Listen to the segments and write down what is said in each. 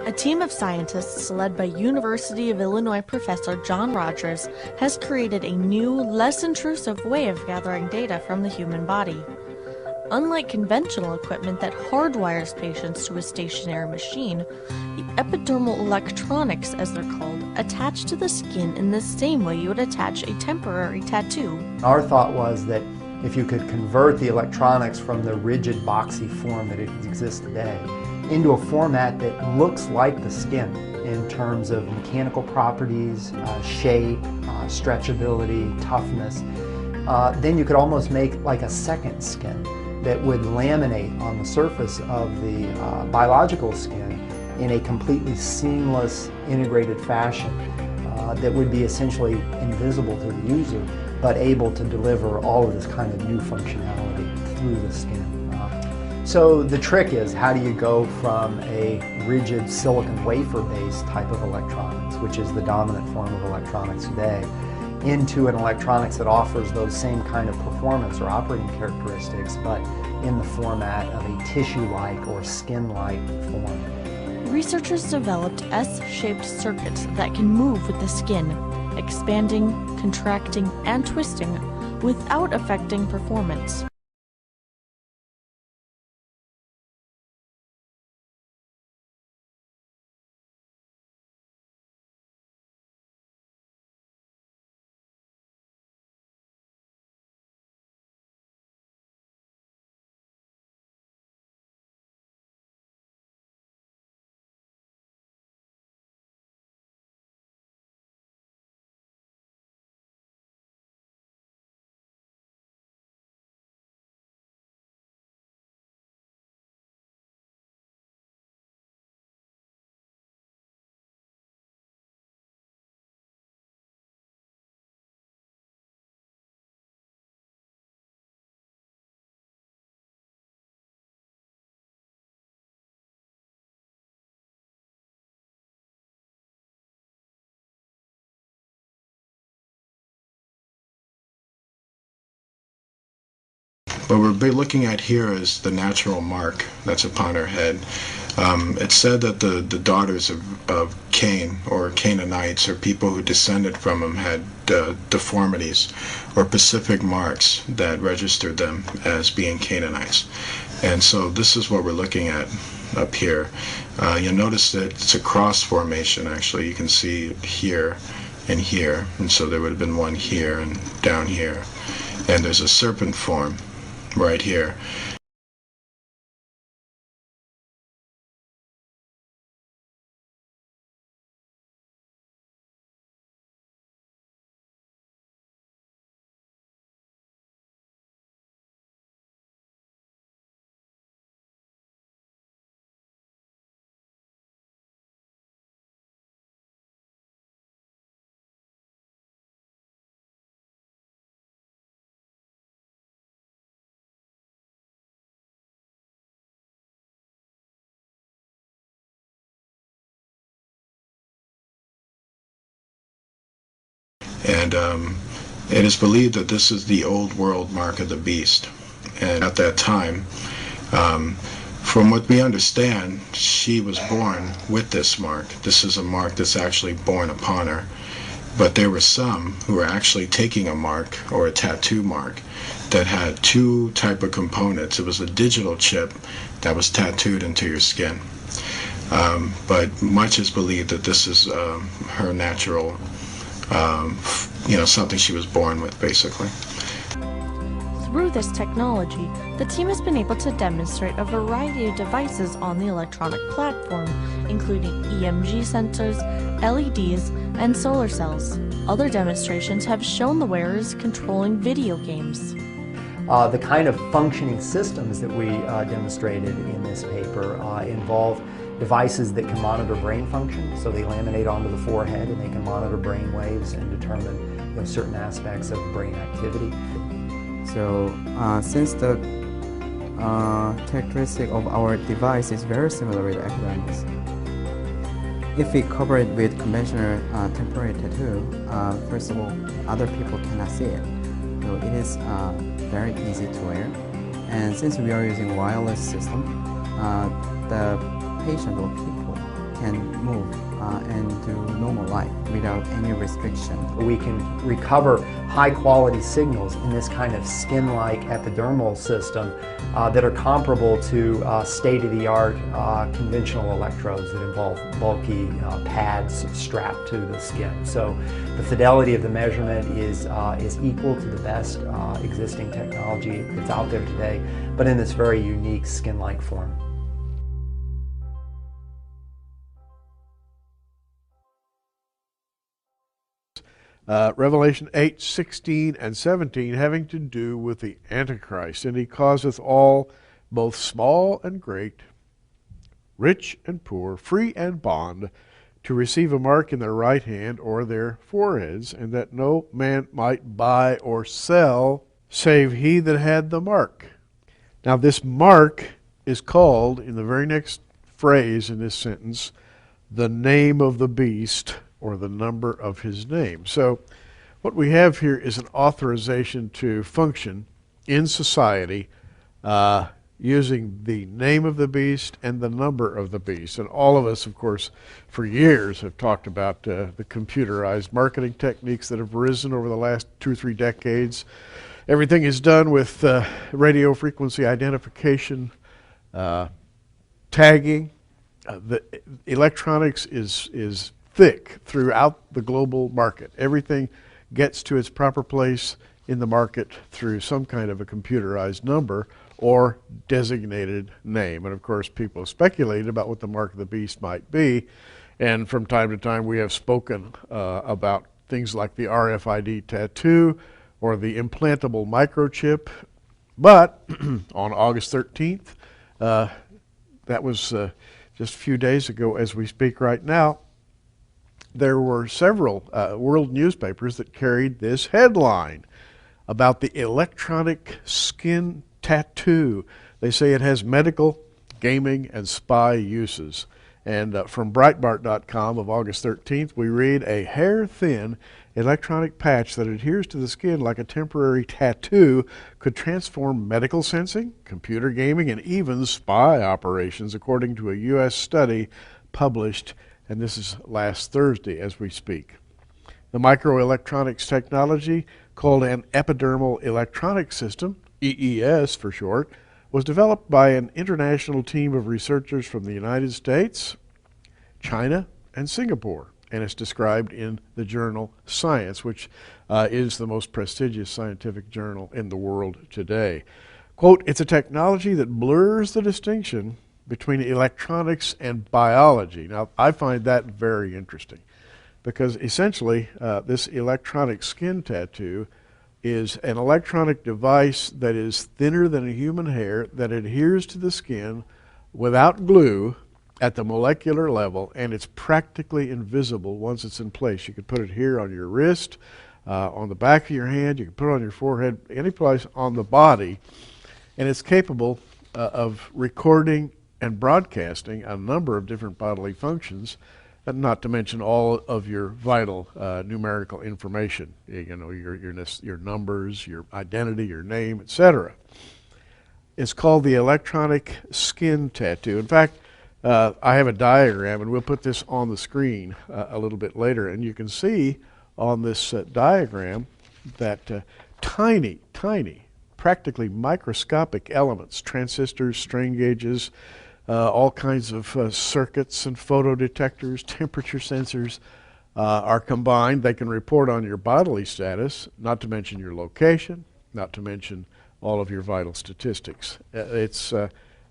A team of scientists led by University of Illinois professor John Rogers has created a new, less intrusive way of gathering data from the human body. Unlike conventional equipment that hardwires patients to a stationary machine, the epidermal electronics, as they're called, attach to the skin in the same way you would attach a temporary tattoo. Our thought was that if you could convert the electronics from the rigid, boxy form that exists today into a format that looks like the skin in terms of mechanical properties, shape, stretchability, toughness, then you could almost make like a second skin that would laminate on the surface of the biological skin in a completely seamless, integrated fashion that would be essentially invisible to the user, but able to deliver all of this kind of new functionality through the skin. So the trick is, how do you go from a rigid silicon wafer-based type of electronics, which is the dominant form of electronics today, into an electronics that offers those same kind of performance or operating characteristics, but in the format of a tissue-like or skin-like form. Researchers developed S-shaped circuits that can move with the skin, expanding, contracting, and twisting without affecting performance. What we're looking at here is the natural mark that's upon her head. It's said that the daughters of Cain, or Canaanites, or people who descended from him, had deformities or specific marks that registered them as being Canaanites. And so this is what we're looking at up here. You'll notice that it's a cross formation, actually. You can see it here and here. And so there would have been one here and down here. And there's a serpent form right here. And it is believed that this is the old world mark of the beast. And at that time, from what we understand, she was born with this mark. This is a mark that's actually born upon her. But there were some who were actually taking a mark, or a tattoo mark, that had two type of components. It was a digital chip that was tattooed into your skin. But much is believed that this is her natural, something she was born with, basically. Through this technology, the team has been able to demonstrate a variety of devices on the electronic platform, including EMG sensors, LEDs, and solar cells. Other demonstrations have shown the wearers controlling video games. The kind of functioning systems that we demonstrated in this paper involve devices that can monitor brain function, so they laminate onto the forehead and they can monitor brain waves and determine certain aspects of brain activity. So since the characteristic of our device is very similar with epidermis, if we cover it with conventional temporary tattoo, first of all, other people cannot see it. So it is very easy to wear. And since we are using wireless system, the patient or people can move and do normal life without any restriction. We can recover high quality signals in this kind of skin-like epidermal system that are comparable to state-of-the-art conventional electrodes that involve bulky pads strapped to the skin. So the fidelity of the measurement is equal to the best existing technology that's out there today, but in this very unique skin-like form. Revelation 8, 16, and 17 having to do with the Antichrist. And he causeth all, both small and great, rich and poor, free and bond, to receive a mark in their right hand or their foreheads, and that no man might buy or sell, save he that had the mark. Now this mark is called, in the very next phrase in this sentence, the name of the beast, or the number of his name. So what we have here is an authorization to function in society using the name of the beast and the number of the beast. And all of us, of course, for years have talked about the computerized marketing techniques that have risen over the last 2 or 3 decades. Everything is done with radio frequency identification, tagging. The electronics is thick throughout the global market. Everything gets to its proper place in the market through some kind of a computerized number or designated name. And of course, people speculate about what the mark of the beast might be. And from time to time, we have spoken about things like the RFID tattoo or the implantable microchip. But on August 13th, that was just a few days ago as we speak right now, there were several world newspapers that carried this headline about the electronic skin tattoo. They say it has medical, gaming, and spy uses. And from Breitbart.com of August 13th, we read, a hair-thin electronic patch that adheres to the skin like a temporary tattoo could transform medical sensing, computer gaming, and even spy operations, according to a U.S. study published, and this is last Thursday as we speak. The microelectronics technology, called an epidermal electronic system, EES for short, was developed by an international team of researchers from the United States, China, and Singapore, and it's described in the journal Science, which is the most prestigious scientific journal in the world today. Quote, it's a technology that blurs the distinction between electronics and biology. Now, I find that very interesting because essentially this electronic skin tattoo is an electronic device that is thinner than a human hair that adheres to the skin without glue at the molecular level, and it's practically invisible once it's in place. You could put it here on your wrist, on the back of your hand, you can put it on your forehead, any place on the body, and it's capable of recording and broadcasting a number of different bodily functions, not to mention all of your vital numerical information, you know, your numbers, your identity, your name, etc. It's called the electronic skin tattoo. In fact, I have a diagram, and we'll put this on the screen a little bit later, and you can see on this diagram that tiny, practically microscopic elements, transistors, strain gauges, all kinds of circuits and photodetectors, temperature sensors are combined. They can report on your bodily status, not to mention your location, not to mention all of your vital statistics.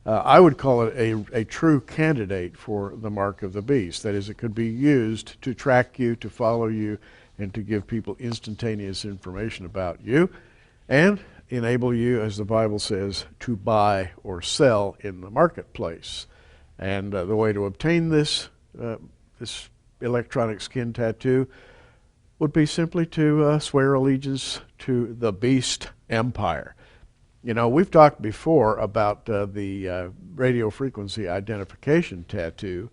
I would call it a true candidate for the mark of the beast. That is, it could be used to track you, to follow you, and to give people instantaneous information about you, and enable you, as the Bible says, to buy or sell in the marketplace. And the way to obtain this electronic skin tattoo would be simply to swear allegiance to the Beast Empire. You know, we've talked before about the radio frequency identification tattoo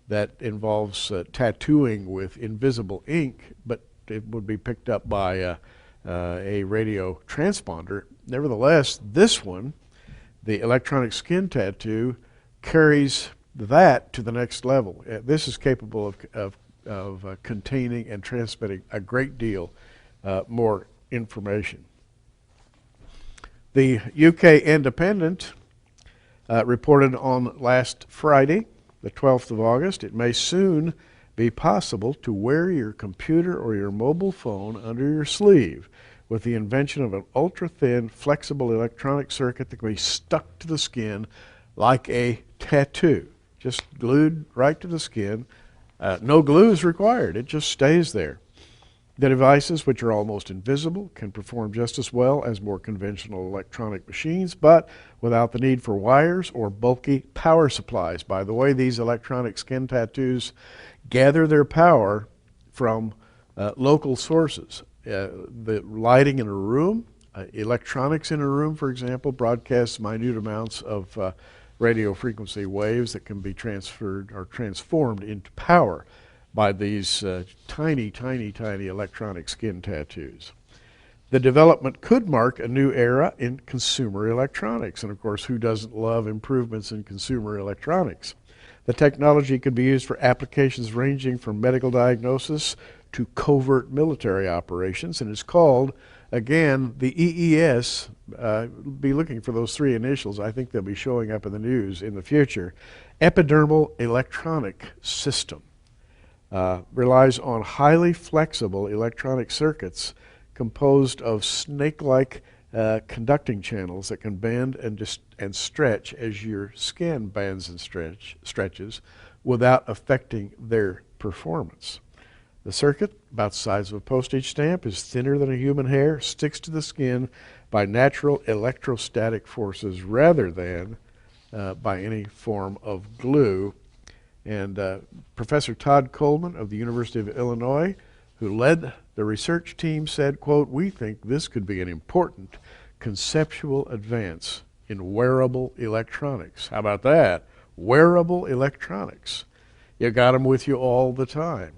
that involves tattooing with invisible ink, but it would be picked up by a radio transponder. Nevertheless, this one, the electronic skin tattoo, carries that to the next level. This is capable of containing and transmitting a great deal more information. The UK Independent reported on last Friday, the 12th of August, it may soon be possible to wear your computer or your mobile phone under your sleeve with the invention of an ultra-thin, flexible electronic circuit that can be stuck to the skin like a tattoo, just glued right to the skin. No glue is required. It just stays there. The devices, which are almost invisible, can perform just as well as more conventional electronic machines, but without the need for wires or bulky power supplies. By the way, these electronic skin tattoos gather their power from local sources. The lighting in a room, electronics in a room, for example, broadcasts minute amounts of radio frequency waves that can be transferred or transformed into power by these tiny, tiny, tiny electronic skin tattoos. The development could mark a new era in consumer electronics, and of course, who doesn't love improvements in consumer electronics? The technology could be used for applications ranging from medical diagnosis to covert military operations, and is called, again, the EES. Be looking for those three initials. I think they'll be showing up in the news in the future. Epidermal Electronic System. Relies on highly flexible electronic circuits composed of snake-like conducting channels that can bend and stretch as your skin bends and stretches without affecting their performance. The circuit, about the size of a postage stamp, is thinner than a human hair, sticks to the skin by natural electrostatic forces rather than by any form of glue. And Professor Todd Coleman of the University of Illinois, who led the research team, said, quote, "We think this could be an important conceptual advance in wearable electronics." How about that? Wearable electronics. You got them with you all the time.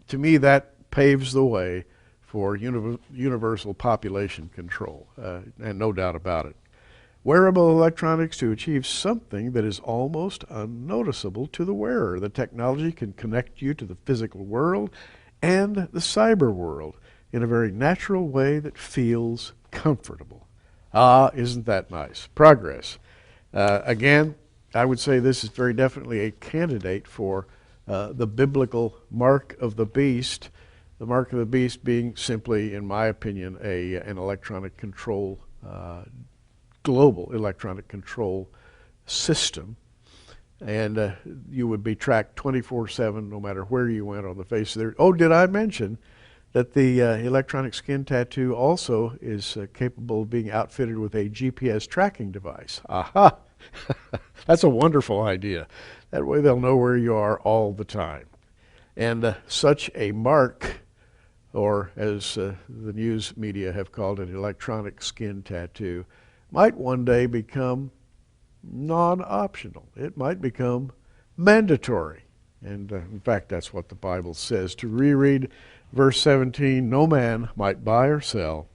To me, that paves the way for universal population control, and no doubt about it. Wearable electronics to achieve something that is almost unnoticeable to the wearer. The technology can connect you to the physical world and the cyber world in a very natural way that feels comfortable. Ah, isn't that nice? Progress. Again, I would say this is very definitely a candidate for the biblical mark of the beast. The mark of the beast being simply, in my opinion, an electronic control global electronic control system, and you would be tracked 24/7 no matter where you went on the face of the earth. Oh, did I mention that the electronic skin tattoo also is capable of being outfitted with a GPS tracking device? Aha! That's a wonderful idea. That way they'll know where you are all the time. And such a mark, or as the news media have called it, electronic skin tattoo, might one day become non-optional. It might become mandatory. And in fact, that's what the Bible says. To reread verse 17, "No man might buy or sell,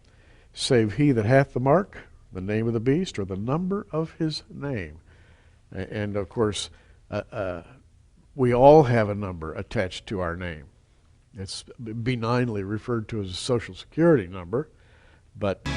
save he that hath the mark, the name of the beast, or the number of his name." And of course, we all have a number attached to our name. It's benignly referred to as a Social Security number, but